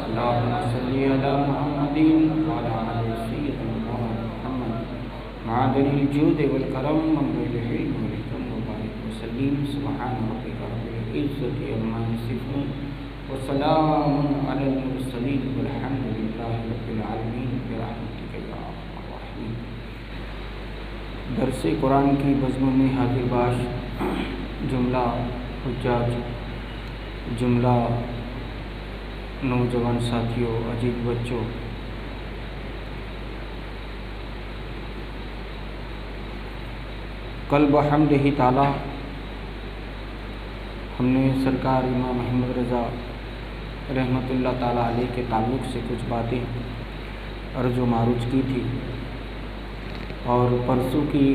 اللهم صل على محمد وعلى آل سيدنا محمد معدن الجود والكرم منبع العلم والحكم وبارك وسلم سبحان ربك رب العزة عما يصفون وسلام على المرسلين والحمد لله رب العالمين برحمتك يا ارحم الراحمين۔ درس قرآن کی بزم میں حاضر باش جملہ حجاج، جملہ نوجوان ساتھیوں، عزیز بچوں، کل بحمدہ تعالی ہم نے سرکار امام محمد رضا رحمۃ اللہ تعالی علیہ کے تعلق سے کچھ باتیں عرض و معروض کی تھی، اور پرسوں کی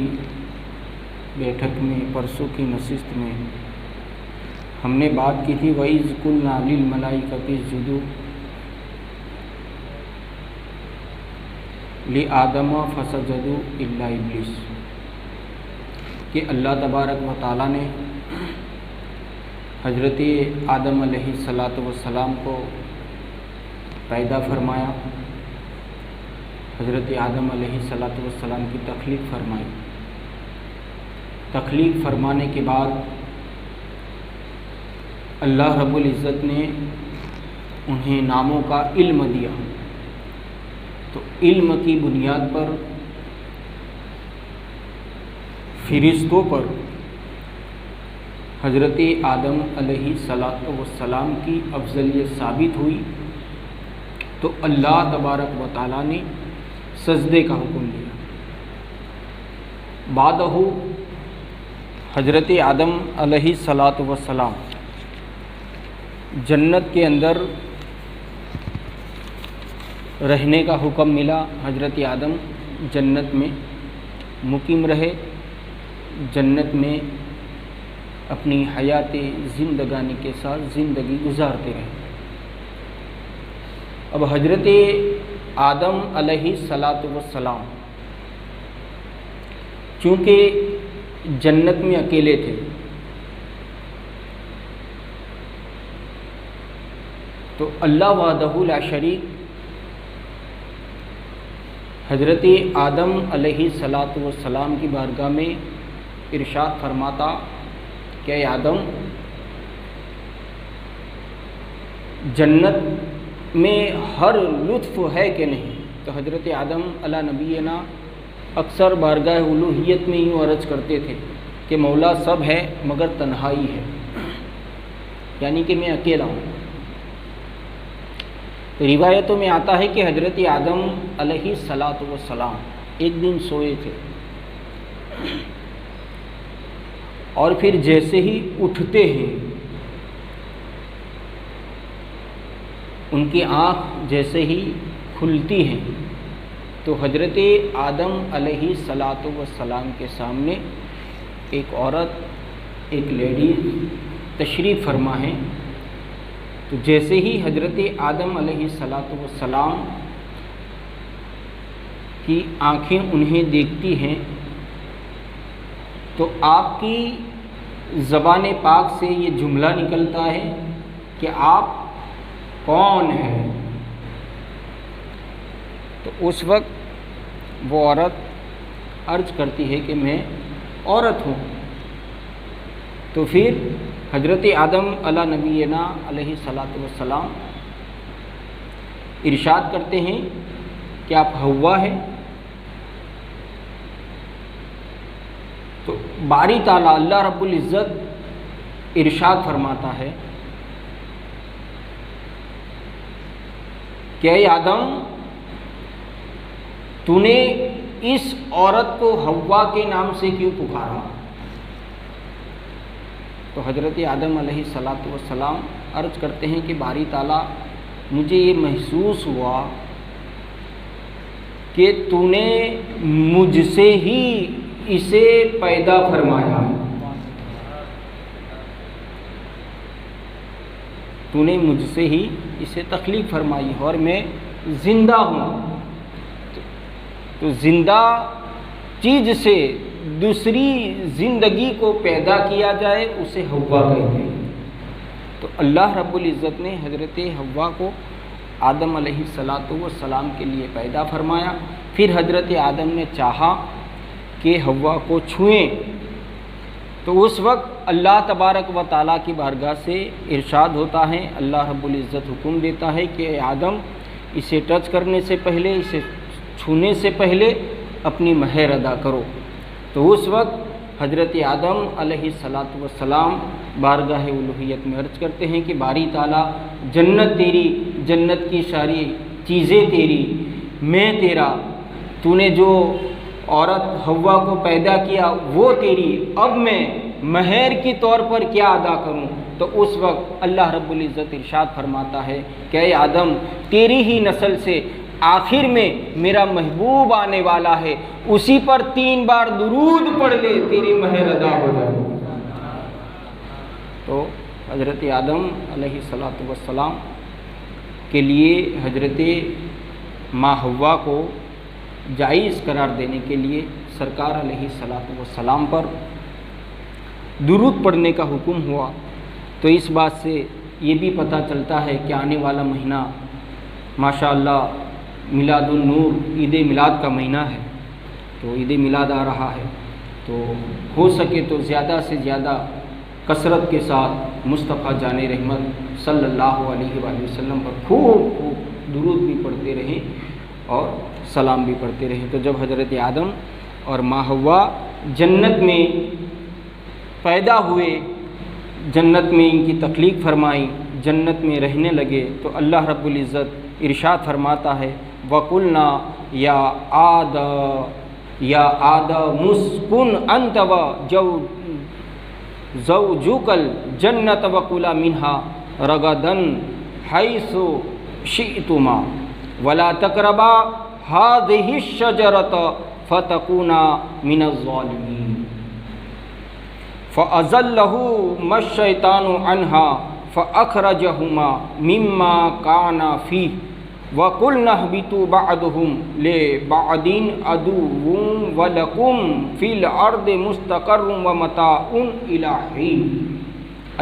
بیٹھک میں، پرسوں کی نشست میں ہم نے بات کی تھی وَإِذْ قُلْنَا لِلْمَلَائِكَةِ اسْجُدُوا لِآدَمَ فَسَجَدُوا إِلَّا إِبْلِيسَ، کہ اللہ تبارک و تعالیٰ نے حضرت آدم علیہ السلام کو پیدا فرمایا، حضرت آدم علیہ السلام کی تخلیق فرمائی۔ تخلیق فرمانے کے بعد اللہ رب العزت نے انہیں ناموں کا علم دیا، تو علم کی بنیاد پر فرشتوں پر حضرت آدم علیہ السلام کی افضلیت ثابت ہوئی، تو اللہ تبارک و تعالیٰ نے سجدے کا حکم دیا۔ بعدہ حضرت آدم علیہ السلام جنت کے اندر رہنے کا حکم ملا، حضرت آدم جنت میں مقیم رہے، جنت میں اپنی حیات زندگانی کے ساتھ زندگی گزارتے رہے۔ اب حضرت آدم علیہ السلام چونکہ جنت میں اکیلے تھے، تو اللہ وحدہ لا شریک حضرت آدم علیہ السلام کی بارگاہ میں ارشاد فرماتا کہ اے آدم، جنت میں ہر لطف ہے کہ نہیں؟ تو حضرت آدم علیہ نبینا اکثر بارگاہ الوہیت میں یوں عرض کرتے تھے کہ مولا سب ہے مگر تنہائی ہے، یعنی کہ میں اکیلا ہوں۔ تو روایتوں میں آتا ہے کہ حضرت آدم علیہ السلام ایک دن سوئے تھے، اور پھر جیسے ہی اٹھتے ہیں ان کی آنکھ جیسے ہی کھلتی ہیں تو حضرت آدم علیہ السلام کے سامنے ایک عورت، ایک لیڈیز تشریف فرما ہے۔ تو جیسے ہی حضرت آدم علیہ السلام کی آنکھیں انہیں دیکھتی ہیں تو آپ کی زبان پاک سے یہ جملہ نکلتا ہے کہ آپ کون ہیں؟ تو اس وقت وہ عورت عرض کرتی ہے کہ میں عورت ہوں۔ تو پھر حضرت آدم علیہ نبینا علیہ السلام ارشاد کرتے ہیں کہ آپ حوا ہے۔ تو باری تعالیٰ اللہ رب العزت ارشاد فرماتا ہے کہ اے آدم، تو نے اس عورت کو حوا کے نام سے کیوں پکارا؟ تو حضرت آدم علیہ السلام عرض کرتے ہیں کہ باری تعالیٰ، مجھے یہ محسوس ہوا کہ تو نے مجھ سے ہی اسے پیدا فرمایا، تو نے مجھ سے ہی اسے تخلیق فرمائی اور میں زندہ ہوں۔ تو زندہ چیز سے دوسری زندگی کو پیدا کیا جائے اسے حوا کہتے ہیں۔ تو اللہ رب العزت نے حضرت حوا کو آدم علیہ السلام کے لیے پیدا فرمایا۔ پھر حضرت آدم نے چاہا کہ حوا کو چھوئیں، تو اس وقت اللہ تبارک و تعالیٰ کی بارگاہ سے ارشاد ہوتا ہے، اللہ رب العزت حکم دیتا ہے کہ اے آدم، اسے ٹچ کرنے سے پہلے، اسے چھونے سے پہلے اپنی مہر ادا کرو۔ تو اس وقت حضرت آدم علیہ السلام بارگاہ الوہیت میں عرض کرتے ہیں کہ باری تعالیٰ، جنت تیری، جنت کی ساری چیزیں تیری، میں تیرا، تو نے جو عورت حوا کو پیدا کیا وہ تیری، اب میں مہر کی طور پر کیا ادا کروں؟ تو اس وقت اللہ رب العزت ارشاد فرماتا ہے کہ اے آدم، تیری ہی نسل سے آخر میں میرا محبوب آنے والا ہے، اسی پر 3 بار درود پڑھ لے، تیری مہر ادا ہو جائے۔ تو حضرت آدم علیہ السلام کے لیے حضرت ماں حوا کو جائز قرار دینے کے لیے سرکار علیہ السلام پر درود پڑھنے کا حکم ہوا۔ تو اس بات سے یہ بھی پتہ چلتا ہے کہ آنے والا مہینہ ماشاءاللہ میلاد النور، عید میلاد کا مہینہ ہے، تو عید میلاد آ رہا ہے، تو ہو سکے تو زیادہ سے زیادہ کثرت کے ساتھ مصطفیٰ جان رحمت صلی اللہ علیہ وآلہ وسلم پر خوب درود بھی پڑھتے رہیں اور سلام بھی پڑھتے رہیں۔ تو جب حضرت آدم اور ماں حوا جنت میں پیدا ہوئے، جنت میں ان کی تخلیق فرمائی، جنت میں رہنے لگے، تو اللہ رب العزت ارشاد فرماتا ہے وَقُلْنَا یا آدم اسکن انت وزوجک الجنۃ وکلا منہا رغداً حیث شئتما ولا تقربا هذه الشجرة فتكونا من الظالمین فأزلهما الشیطان عنها فأخرجهما مما كانا فيه وَقُلْنَا اهْبِطُوا بَعْضُكُمْ لِبَعْضٍ عَدُوٌّ وَلَكُمْ فِي الْأَرْضِ مُسْتَقَرٌّ وَمَتَاعٌ إِلَىٰ حِينٍ۔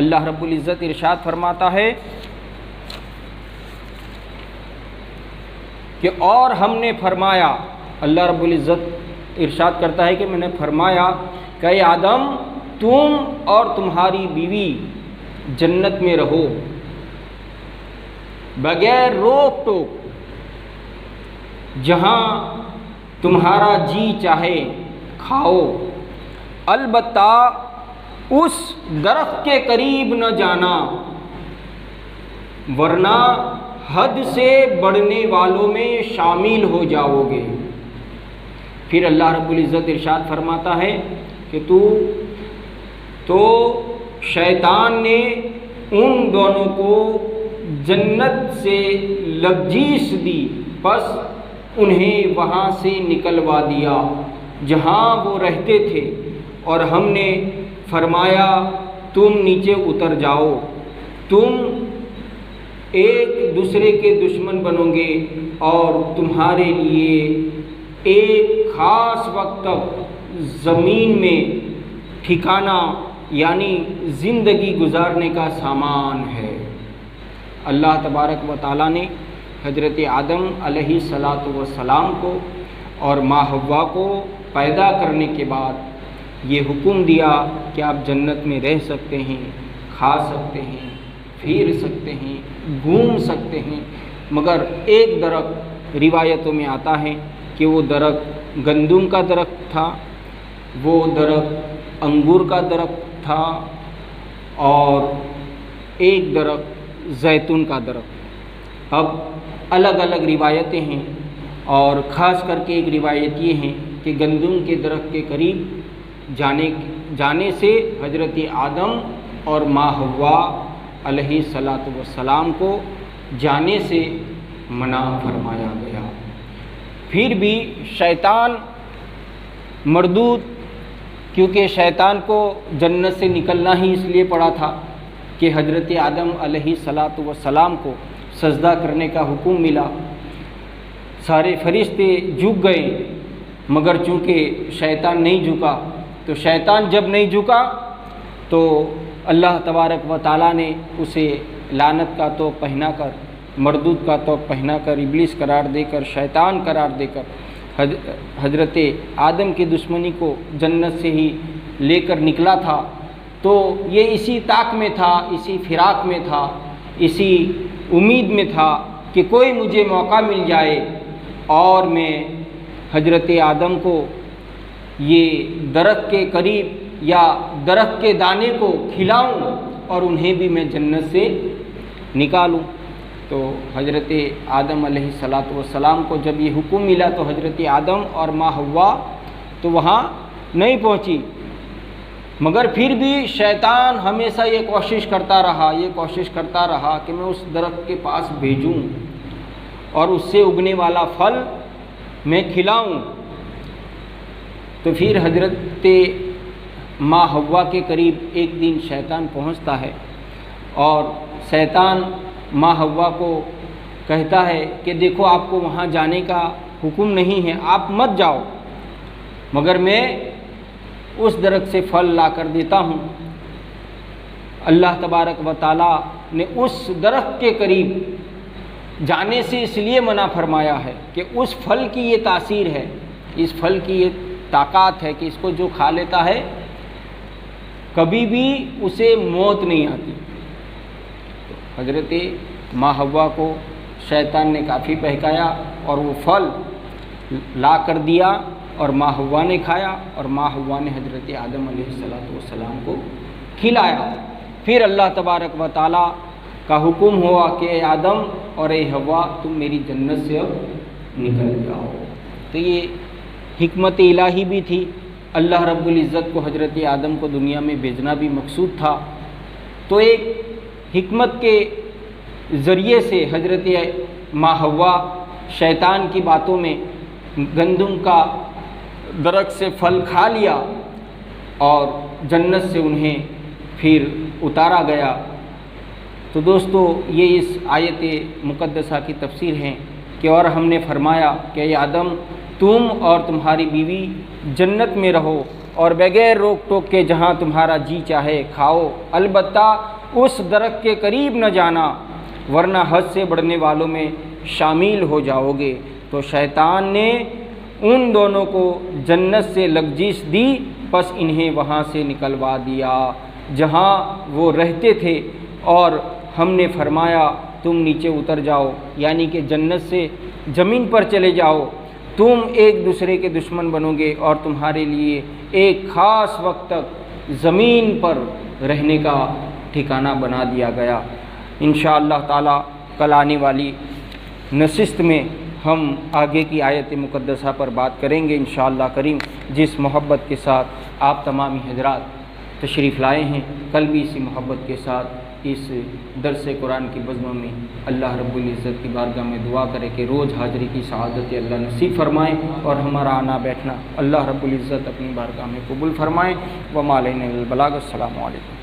اللہ رب العزت ارشاد فرماتا ہے کہ اور ہم نے فرمایا، اللہ رب العزت ارشاد کرتا ہے کہ میں نے فرمایا کہ اے آدم، تم اور تمہاری بیوی جنت میں رہو بغیر روک ٹوک، جہاں تمہارا جی چاہے کھاؤ، البتہ اس درخت کے قریب نہ جانا، ورنہ حد سے بڑھنے والوں میں شامل ہو جاؤ گے۔ پھر اللہ رب العزت ارشاد فرماتا ہے کہ تو شیطان نے ان دونوں کو جنت سے لغزش دی، پس انہیں وہاں سے نکلوا دیا جہاں وہ رہتے تھے، اور ہم نے فرمایا تم نیچے اتر جاؤ، تم ایک دوسرے کے دشمن بنو گے اور تمہارے لیے ایک خاص وقت تک زمین میں ٹھکانہ یعنی زندگی گزارنے کا سامان ہے۔ اللہ تبارک و تعالیٰ نے حضرت آدم علیہ السلام کو اور ماں حوا کو پیدا کرنے کے بعد یہ حکم دیا کہ آپ جنت میں رہ سکتے ہیں، کھا سکتے ہیں، پھر سکتے ہیں، گھوم سکتے ہیں، مگر ایک درخت روایتوں میں آتا ہے کہ وہ درخت گندم کا درخت تھا، وہ درخت انگور کا درخت تھا، اور ایک درخت زیتون کا درخت۔ اب الگ الگ روایتیں ہیں، اور خاص کر کے ایک روایت یہ ہے کہ گندم کے درخت کے قریب جانے سے حضرت آدم اور ماں حوا علیہ السلام کو جانے سے منع فرمایا گیا۔ پھر بھی شیطان مردود، کیونکہ شیطان کو جنت سے نکلنا ہی اس لیے پڑا تھا کہ حضرت آدم علیہ السلام کو سجدہ کرنے کا حکم ملا، سارے فرشتے جھک گئے، مگر چونکہ شیطان نہیں جھکا، تو شیطان جب نہیں جھکا تو اللہ تبارک و تعالیٰ نے اسے لعنت کا توق پہنا کر مردود کا توق پہنا کر، ابلیس قرار دے کر، شیطان قرار دے کر حضرت آدم کی دشمنی کو جنت سے ہی لے کر نکلا تھا، تو یہ اسی طاق میں تھا، اسی فراق میں تھا، اسی امید میں تھا کہ کوئی مجھے موقع مل جائے اور میں حضرت آدم کو یہ درخت کے قریب یا درخت کے دانے کو کھلاؤں اور انہیں بھی میں جنت سے نکالوں۔ تو حضرت آدم علیہ السلام کو جب یہ حکم ملا تو حضرت آدم اور ماں حوا تو وہاں نہیں پہنچی، مگر پھر بھی شیطان ہمیشہ یہ کوشش کرتا رہا کہ میں اس درخت کے پاس بھیجوں اور اس سے اگنے والا پھل میں کھلاؤں۔ تو پھر حضرت ماں حوا کے قریب ایک دن شیطان پہنچتا ہے اور شیطان ماں حوا کو کہتا ہے کہ دیکھو آپ کو وہاں جانے کا حکم نہیں ہے، آپ مت جاؤ، مگر میں اس درخت سے پھل لا کر دیتا ہوں۔ اللہ تبارک و تعالیٰ نے اس درخت کے قریب جانے سے اس لیے منع فرمایا ہے کہ اس پھل کی یہ تاثیر ہے، اس پھل کی یہ طاقت ہے کہ اس کو جو کھا لیتا ہے کبھی بھی اسے موت نہیں آتی۔ حضرت ماں حوا کو شیطان نے کافی بہکایا اور وہ پھل لا کر دیا اور ماں حوا نے کھایا اور ماں حوا نے حضرت آدم علیہ السلام کو کھلایا۔ پھر اللہ تبارک و تعالیٰ کا حکم ہوا کہ اے آدم اور اے حوا تم میری جنت سے اب نکل جاؤ۔ تو یہ حکمت الہی بھی تھی، اللہ رب العزت کو حضرت آدم کو دنیا میں بھیجنا بھی مقصود تھا۔ تو ایک حکمت کے ذریعے سے حضرت ماں حوا شیطان کی باتوں میں گندم کا درخت سے پھل کھا لیا اور جنت سے انہیں پھر اتارا گیا۔ تو دوستو یہ اس آیت مقدسہ کی تفسیر ہیں کہ اور ہم نے فرمایا کہ اے آدم تم اور تمہاری بیوی جنت میں رہو اور بغیر روک ٹوک کے جہاں تمہارا جی چاہے کھاؤ، البتہ اس درخت کے قریب نہ جانا ورنہ حد سے بڑھنے والوں میں شامل ہو جاؤ گے۔ تو شیطان نے ان دونوں کو جنت سے لغزش دی، پس انہیں وہاں سے نکلوا دیا جہاں وہ رہتے تھے، اور ہم نے فرمایا تم نیچے اتر جاؤ، یعنی کہ جنت سے زمین پر چلے جاؤ، تم ایک دوسرے کے دشمن بنو گے اور تمہارے لیے ایک خاص وقت تک زمین پر رہنے کا ٹھکانہ بنا دیا گیا۔ انشاءاللہ تعالی کل آنے والی نشست میں ہم آگے کی آیت مقدسہ پر بات کریں گے انشاءاللہ کریم، جس محبت کے ساتھ آپ تمامی حضرات تشریف لائے ہیں، کل بھی اسی محبت کے ساتھ اس درس قرآن کی بزم میں اللہ رب العزت کی بارگاہ میں دعا کرے کہ روز حاضری کی سعادت اللہ نصیب فرمائیں اور ہمارا آنا بیٹھنا اللہ رب العزت اپنی بارگاہ میں قبول فرمائیں۔ وما علینا الا البلاغ۔ السلام علیکم۔